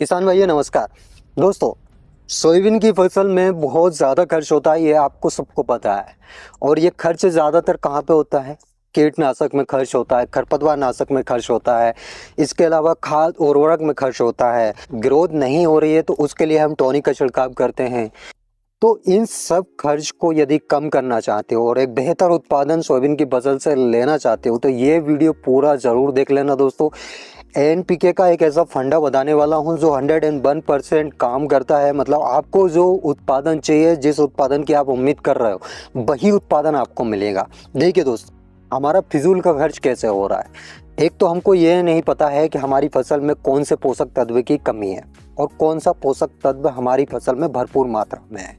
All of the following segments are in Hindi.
किसान भाइयों नमस्कार। दोस्तों, सोयाबीन की फसल में बहुत ज़्यादा खर्च होता है, ये आपको सबको पता है। और ये खर्च ज़्यादातर कहाँ पे होता है? कीटनाशक में खर्च होता है, खरपतवार नाशक में खर्च होता है, इसके अलावा खाद उर्वरक में खर्च होता है। ग्रोथ नहीं हो रही है तो उसके लिए हम टॉनिक का छिड़काव करते हैं। तो इन सब खर्च को यदि कम करना चाहते हो और एक बेहतर उत्पादन सोयाबीन की फसल से लेना चाहते हो तो ये वीडियो पूरा ज़रूर देख लेना दोस्तों। एनपीके का एक ऐसा फंडा बताने वाला हूं जो 101% काम करता है। मतलब आपको जो उत्पादन चाहिए, जिस उत्पादन की आप उम्मीद कर रहे हो, वही उत्पादन आपको मिलेगा। देखिए दोस्तों, हमारा फिजूल का खर्च कैसे हो रहा है। एक तो हमको ये नहीं पता है कि हमारी फसल में कौन से पोषक तत्व की कमी है और कौन सा पोषक तत्व हमारी फसल में भरपूर मात्रा में है।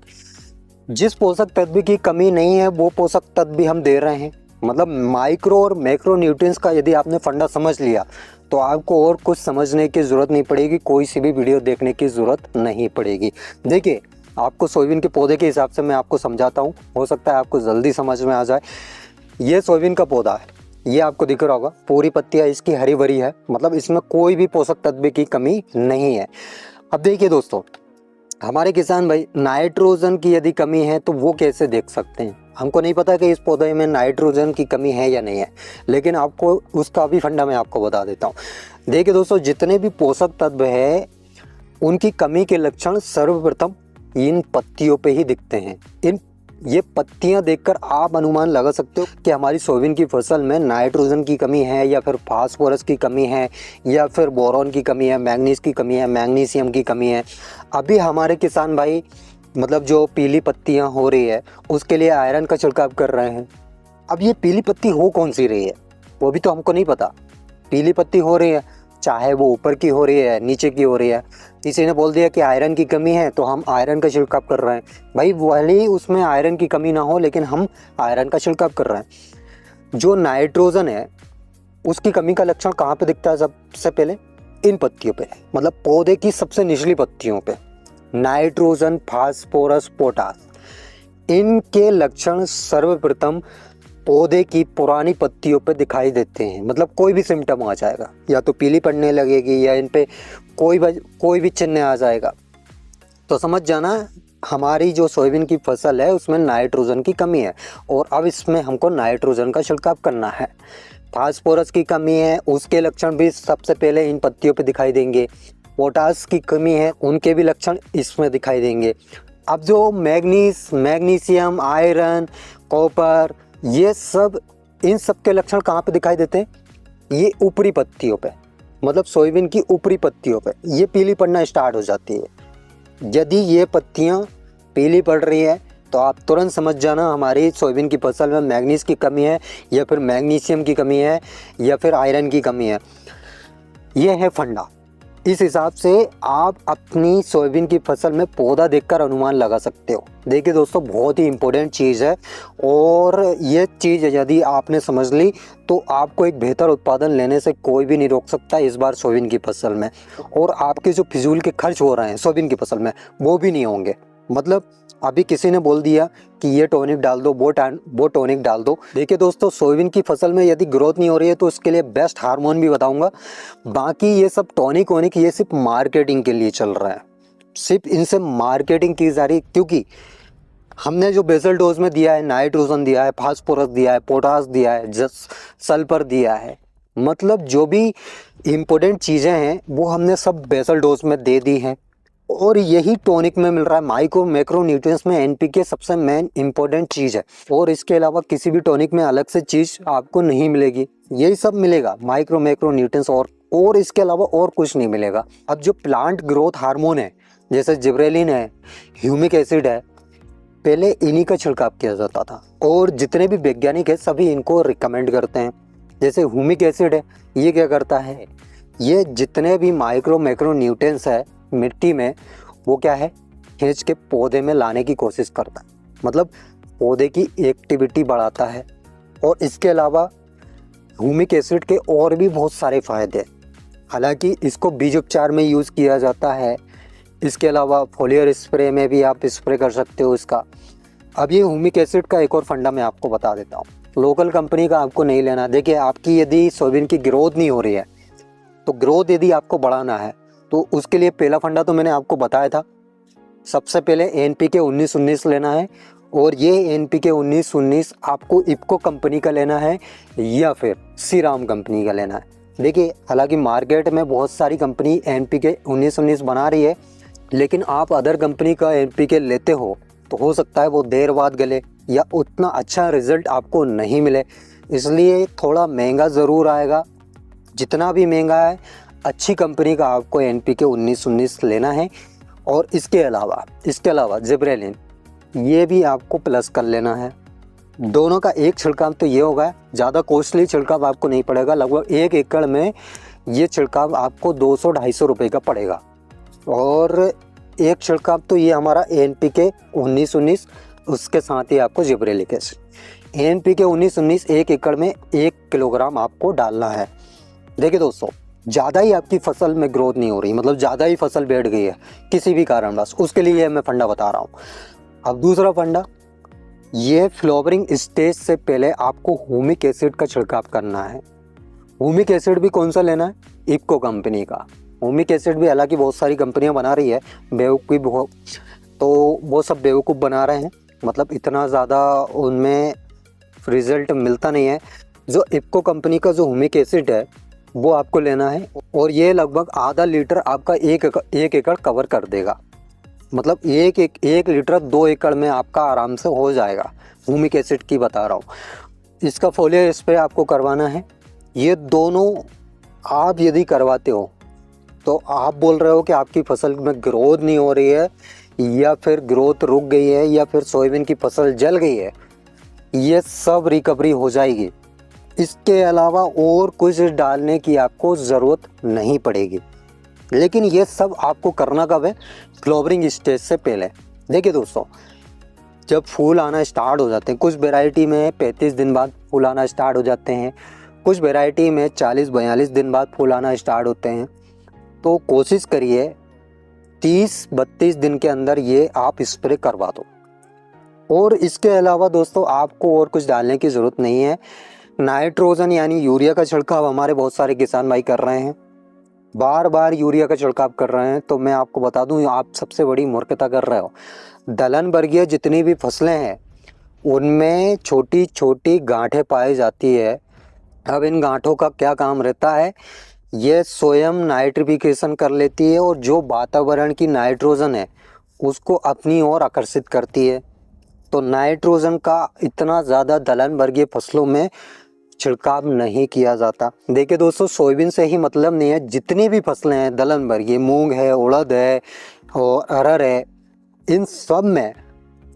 जिस पोषक तत्व की कमी नहीं है वो पोषक तत्व भी हम दे रहे हैं। मतलब माइक्रो और मैक्रो न्यूट्रिएंट्स का यदि आपने फंडा समझ लिया तो आपको और कुछ समझने की ज़रूरत नहीं पड़ेगी, कोई सी भी वीडियो देखने की ज़रूरत नहीं पड़ेगी। देखिए, आपको सोयाबीन के पौधे के हिसाब से मैं आपको समझाता हूँ, हो सकता है आपको जल्दी समझ में आ जाए। ये सोयाबीन का पौधा है, ये आपको दिख रहा होगा, पूरी पत्तियाँ इसकी हरी भरी है। मतलब इसमें कोई भी पोषक तत्व की कमी नहीं है। अब देखिए दोस्तों, हमारे किसान भाई नाइट्रोजन की यदि कमी है तो वो कैसे देख सकते हैं? हमको नहीं पता कि इस पौधे में नाइट्रोजन की कमी है या नहीं है, लेकिन आपको उसका भी फंडा मैं आपको बता देता हूँ। देखिए दोस्तों, जितने भी पोषक तत्व है उनकी कमी के लक्षण सर्वप्रथम इन पत्तियों पे ही दिखते हैं। ये पत्तियां देखकर आप अनुमान लगा सकते हो कि हमारी सोयाबीन की फसल में नाइट्रोजन की कमी है या फिर फास्फोरस की कमी है या फिर बोरॉन की कमी है, मैग्नीज की कमी है, मैग्नीशियम की कमी है। अभी हमारे किसान भाई मतलब जो पीली पत्तियां हो रही है उसके लिए आयरन का छिड़काव कर रहे हैं। अब ये पीली पत्ती हो कौन सी रही है वो भी तो हमको नहीं पता। पीली पत्ती हो रही है, चाहे वो ऊपर की हो रही है नीचे की हो रही है, किसी ने बोल दिया कि आयरन की कमी है तो हम आयरन का छिड़काव कर रहे हैं। भाई भले ही उसमें आयरन की कमी ना हो लेकिन हम आयरन का छिड़काव कर रहे हैं। जो नाइट्रोजन है उसकी कमी का लक्षण कहाँ पे दिखता है? सबसे पहले इन पत्तियों पे, मतलब पौधे की सबसे निचली पत्तियों पे। नाइट्रोजन, फास्फोरस, पोटास, इनके लक्षण सर्वप्रथम पौधे की पुरानी पत्तियों पे दिखाई देते हैं। मतलब कोई भी सिम्टम आ जाएगा, या तो पीली पड़ने लगेगी या इन पे कोई भी चिन्ह आ जाएगा, तो समझ जाना हमारी जो सोयाबीन की फसल है उसमें नाइट्रोजन की कमी है और अब इसमें हमको नाइट्रोजन का छिड़काव करना है। फास्फोरस की कमी है, उसके लक्षण भी सबसे पहले इन पत्तियों पे दिखाई देंगे। पोटास की कमी है, उनके भी लक्षण इसमें दिखाई देंगे। अब जो मैग्नीशियम, आयरन, कॉपर, ये सब, इन सब के लक्षण कहाँ पे दिखाई देते हैं? ये ऊपरी पत्तियों पे, मतलब सोयाबीन की ऊपरी पत्तियों पे ये पीली पड़ना स्टार्ट हो जाती है। यदि ये पत्तियां पीली पड़ रही है तो आप तुरंत समझ जाना हमारी सोयाबीन की फसल में मैग्नीज की कमी है या फिर मैग्नीशियम की कमी है या फिर आयरन की कमी है। ये है फंडा। इस हिसाब से आप अपनी सोयाबीन की फसल में पौधा देखकर अनुमान लगा सकते हो। देखिए दोस्तों, बहुत ही इम्पोर्टेंट चीज़ है और ये चीज़ यदि आपने समझ ली तो आपको एक बेहतर उत्पादन लेने से कोई भी नहीं रोक सकता इस बार सोयाबीन की फसल में। और आपके जो फिजूल के खर्च हो रहे हैं सोयाबीन की फसल में वो भी नहीं होंगे। मतलब अभी किसी ने बोल दिया कि ये टॉनिक डाल दो, वो टॉनिक डाल दो। देखिए दोस्तों, सोयाबीन की फसल में यदि ग्रोथ नहीं हो रही है तो उसके लिए बेस्ट हार्मोन भी बताऊंगा। बाकी ये सब टॉनिक वॉनिक ये सिर्फ मार्केटिंग के लिए चल रहा है, सिर्फ इनसे मार्केटिंग की जा रही है। क्योंकि हमने जो बेसल डोज में दिया है, नाइट्रोजन दिया है, फास्फोरस दिया है, पोटास दिया है, सल्फर दिया है, मतलब जो भी इम्पोर्टेंट चीज़ें हैं वो हमने सब बेसल डोज में दे दी हैं। और यही टॉनिक में मिल रहा है। माइक्रो मैक्रो न्यूट्रिएंट्स में एनपीके सबसे मेन इंपॉर्टेंट चीज़ है और इसके अलावा किसी भी टॉनिक में अलग से चीज़ आपको नहीं मिलेगी। यही सब मिलेगा, माइक्रो मैक्रो न्यूट्रिएंट्स, और इसके अलावा और कुछ नहीं मिलेगा। अब जो प्लांट ग्रोथ हार्मोन है जैसे जिब्रेलिन है, ह्यूमिक एसिड है, पहले इन्हीं का छिड़काव किया जाता था और जितने भी वैज्ञानिक है सभी इनको रिकमेंड करते हैं। जैसे ह्यूमिक एसिड है, ये क्या करता है? ये जितने भी माइक्रो मैक्रो न्यूट्रिएंट्स है मिट्टी में वो क्या है, खींच के पौधे में लाने की कोशिश करता है। मतलब पौधे की एक्टिविटी बढ़ाता है। और इसके अलावा ह्यूमिक एसिड के और भी बहुत सारे फायदे हैं। हालांकि इसको बीज उपचार में यूज़ किया जाता है। इसके अलावा फोलियर स्प्रे में भी आप स्प्रे कर सकते हो इसका। अब ये ह्यूमिक एसिड का एक और फंडा मैं आपको बता देता हूँ। लोकल कंपनी का आपको नहीं लेना। देखिए, आपकी यदि सोयाबीन की ग्रोथ नहीं हो रही है तो ग्रोथ यदि आपको बढ़ाना है तो उसके लिए पहला फंडा तो मैंने आपको बताया था, सबसे पहले NPK 19-19 लेना है। और ये NPK 19-19 आपको इफको कंपनी का लेना है या फिर श्रीराम कंपनी का लेना है। देखिए, हालांकि मार्केट में बहुत सारी कंपनी NPK 19-19 बना रही है, लेकिन आप अदर कंपनी का NPK लेते हो तो हो सकता है वो देर बाद गले या उतना अच्छा रिजल्ट आपको नहीं मिले, इसलिए थोड़ा महंगा ज़रूर आएगा। जितना भी महंगा है, अच्छी कंपनी का आपको NPK 19-19 लेना है। और इसके अलावा जिब्रेलिन ये भी आपको प्लस कर लेना है। दोनों का एक छिड़काव तो ये होगा, ज़्यादा कॉस्टली छिड़काव आपको नहीं पड़ेगा। लगभग 1 एकड़ में ये छिड़काव आपको 200-250 रुपये का पड़ेगा। और एक छिड़काव तो ये हमारा NPK 19-19, उसके साथ ही आपको जिब्रेलिक एसिड। NPK 19-19 1 एकड़ में 1 किलोग्राम आपको डालना है। देखिए दोस्तों, ज़्यादा ही आपकी फसल में ग्रोथ नहीं हो रही, मतलब ज़्यादा ही फसल बैठ गई है किसी भी कारणवश, उसके लिए मैं फंडा बता रहा हूँ। अब दूसरा फंडा, ये फ्लावरिंग स्टेज से पहले आपको ह्यूमिक एसिड का छिड़काव करना है। ह्यूमिक एसिड भी कौन सा लेना है? इफको कंपनी का। ह्यूमिक एसिड भी हालांकि बहुत सारी कंपनियां बना रही है, बेवकूफ़ तो वो सब बेवकूफ़ बना रहे हैं, मतलब इतना ज़्यादा उनमें रिजल्ट मिलता नहीं है। जो इफको कंपनी का जो ह्यूमिक एसिड है वो आपको लेना है, और ये लगभग आधा लीटर आपका 1 एकड़ कवर कर देगा। मतलब 1 लीटर 2 एकड़ में आपका आराम से हो जाएगा। ह्यूमिक एसिड की बता रहा हूँ। इसका फोलियर स्प्रे आपको करवाना है। ये दोनों आप यदि करवाते हो तो आप बोल रहे हो कि आपकी फसल में ग्रोथ नहीं हो रही है, या फिर ग्रोथ रुक गई है, या फिर सोयाबीन की फसल जल गई है, ये सब रिकवरी हो जाएगी। इसके अलावा और कुछ डालने की आपको ज़रूरत नहीं पड़ेगी। लेकिन ये सब आपको करना कब है? फ्लावरिंग स्टेज से पहले। देखिए दोस्तों, जब फूल आना स्टार्ट हो जाते हैं, कुछ वैरायटी में 35 दिन बाद फूल आना स्टार्ट हो जाते हैं, कुछ वैरायटी में 40-42 दिन बाद फूल आना स्टार्ट होते हैं, तो कोशिश करिए 30-32 दिन के अंदर ये आप स्प्रे करवा दो। और इसके अलावा दोस्तों आपको और कुछ डालने की ज़रूरत नहीं है। नाइट्रोजन यानी यूरिया का छिड़काव हमारे बहुत सारे किसान भाई कर रहे हैं, बार बार यूरिया का छिड़काव कर रहे हैं, तो मैं आपको बता दूं आप सबसे बड़ी मूर्खता कर रहे हो। दलहन वर्गीय जितनी भी फसलें हैं उनमें छोटी छोटी गांठें पाई जाती है। अब इन गांठों का क्या काम रहता है? ये स्वयं नाइट्रिफिकेशन कर लेती है और जो वातावरण की नाइट्रोजन है उसको अपनी ओर आकर्षित करती है। तो नाइट्रोजन का इतना ज़्यादा दलहन वर्गीय फसलों में छिड़काव नहीं किया जाता। देखिए दोस्तों, सोयाबीन से ही मतलब नहीं है, जितनी भी फसलें हैं दलहन वर्गीय, मूंग है, उड़द है और अरहर है, इन सब में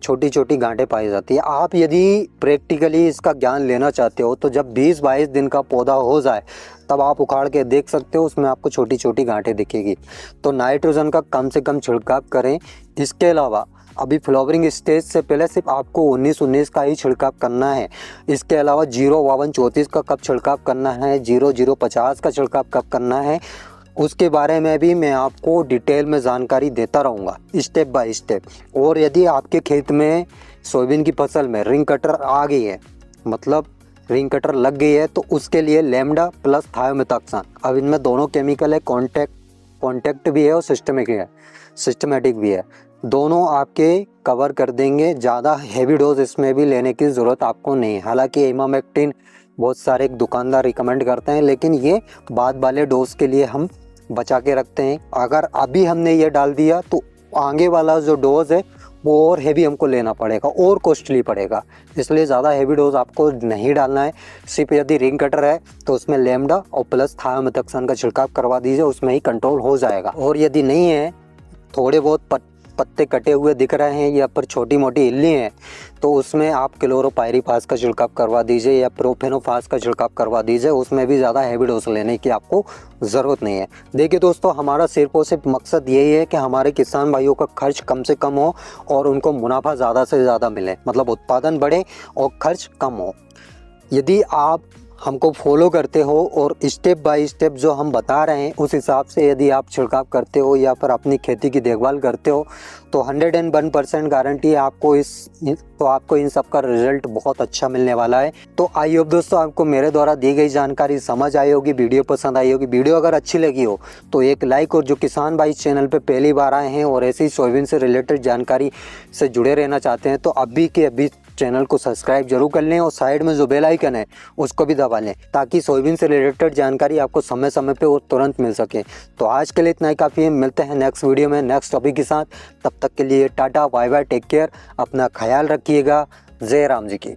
छोटी छोटी गांठें पाई जाती है। आप यदि प्रैक्टिकली इसका ज्ञान लेना चाहते हो तो जब 20-22 दिन का पौधा हो जाए तब आप उखाड़ के देख सकते हो, उसमें आपको छोटी छोटी गांठें दिखेगी। तो नाइट्रोजन का कम से कम छिड़काव करें। इसके अलावा अभी फ्लावरिंग स्टेज से पहले सिर्फ आपको 19-19 का ही छिड़काव करना है। इसके अलावा 0-52-34 का कब छिड़काव करना है, 0-0-50 का छिड़काव कब करना है, उसके बारे में भी मैं आपको डिटेल में जानकारी देता रहूँगा स्टेप बाय स्टेप। और यदि आपके खेत में सोयाबीन की फसल में रिंग कटर आ गई है, मतलब रिंग कटर लग गई है, तो उसके लिए लैम्डा प्लस थायोमेथाक्सान, अब इनमें दोनों केमिकल है, कॉन्टैक्ट भी है और सिस्टमेटिक भी है, दोनों आपके कवर कर देंगे। ज़्यादा हैवी डोज इसमें भी लेने की ज़रूरत आपको नहीं। हालांकि इमामेक्टिन बहुत सारे दुकानदार रिकमेंड करते हैं, लेकिन ये बाद वाले डोज के लिए हम बचा के रखते हैं। अगर अभी हमने ये डाल दिया तो आगे वाला जो डोज है वो और हैवी हमको लेना पड़ेगा और कॉस्टली पड़ेगा, इसलिए ज़्यादा हैवी डोज आपको नहीं डालना है। सिर्फ यदि रिंग कटर है तो उसमें लैम्डा और प्लस थायोमेथाक्सान का छिड़काव करवा दीजिए, उसमें ही कंट्रोल हो जाएगा। और यदि नहीं है, थोड़े बहुत पत्ते कटे हुए दिख रहे हैं या पर छोटी मोटी हिल्ली हैं, तो उसमें आप क्लोरोपाइरीफास का छिड़काव करवा दीजिए या प्रोफेनोफास का छिड़काव करवा दीजिए। उसमें भी ज़्यादा हैवी डोज लेने की आपको ज़रूरत नहीं है। देखिए दोस्तों, हमारा सिर्फ और सिर्फ मकसद यही है कि हमारे किसान भाइयों का खर्च कम से कम हो और उनको मुनाफा ज़्यादा से ज़्यादा मिले, मतलब उत्पादन बढ़े और खर्च कम हो। यदि आप हमको फॉलो करते हो और स्टेप बाय स्टेप जो हम बता रहे हैं उस हिसाब से यदि आप छिड़काव करते हो या फिर अपनी खेती की देखभाल करते हो तो 101% गारंटी है आपको इन सब का रिजल्ट बहुत अच्छा मिलने वाला है। तो आई होप दोस्तों आपको मेरे द्वारा दी गई जानकारी समझ आई होगी, वीडियो पसंद आई होगी। वीडियो अगर अच्छी लगी हो तो एक लाइक, और जो किसान भाई चैनल पे पहली बार आए हैं और ऐसी सोयाबीन से रिलेटेड जानकारी से जुड़े रहना चाहते हैं तो अभी के अभी चैनल को सब्सक्राइब जरूर कर लें और साइड में जो बेल आइकन है उसको भी दबा लें ताकि सोयाबीन से रिलेटेड जानकारी आपको समय समय पे और तुरंत मिल सके। तो आज के लिए इतना ही काफ़ी है, मिलते हैं नेक्स्ट वीडियो में नेक्स्ट टॉपिक के साथ। तब तक के लिए tata bye bye, take care, अपना ख्याल रखिएगा। जय राम जी की।